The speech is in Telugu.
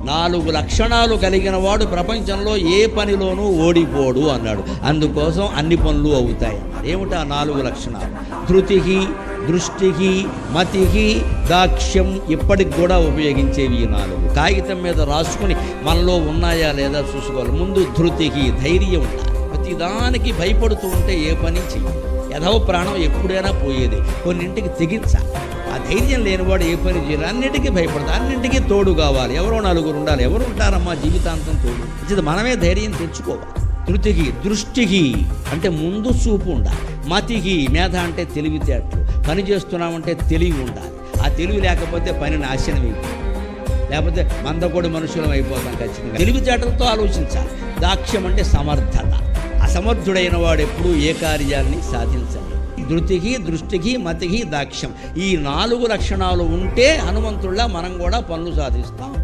4 లక్షణాలు కలిగిన వాడు ప్రపంచంలో ఏ పనిలోనూ ఓడిపోడు అన్నాడు. అందుకోసం అన్ని పనులు అవుతాయి. ఏమిటా 4 లక్షణాలు? ధృతికి, దృష్టికి, మతికి, దాక్ష్యం. ఇప్పటికి కూడా ఉపయోగించేవి ఈ 4. కాగితం మీద రాసుకుని మనలో ఉన్నాయా లేదా చూసుకోవాలి. ముందు ధృతికి, ధైర్యం ఉండాలి. ప్రతిదానికి భయపడుతూ ఉంటే ఏ పని చెయ్యి. యథవ ప్రాణం ఎప్పుడైనా పోయేది. కొన్నింటికి తెగించాలి. ఆ ధైర్యం లేనివాడు ఏ పని చేయాలి. అన్నింటికీ భయపడతాడు. అన్నింటికీ తోడు కావాలి. ఎవరో 4 ఉండాలి. ఎవరు ఉంటారమ్మా జీవితాంతం తోడు? ఇది మనమే ధైర్యం తెచ్చుకోవాలి. ధృతికి, దృష్టికి అంటే ముందు చూపు ఉండాలి. మతికి, మేధ అంటే తెలివితేటలు. పని చేస్తున్నామంటే తెలివి ఉండాలి. ఆ తెలివి లేకపోతే పని నాశనం అయిపోతుంది. లేకపోతే మందకొడి మనుషులం అయిపోతాం ఖచ్చితంగా. తెలివితేటలతో ఆలోచించాలి. దాక్ష్యం అంటే సమర్థత. అసమర్థుడైన వాడు ఎప్పుడూ ఏ కార్యాన్ని సాధించాలి. ధృతికి, దృష్టికి, మతికి, దాక్ష్యం. ఈ 4 లక్షణాలు ఉంటే హనుమంతుడిలా మనం కూడా పనులు సాధిస్తాం.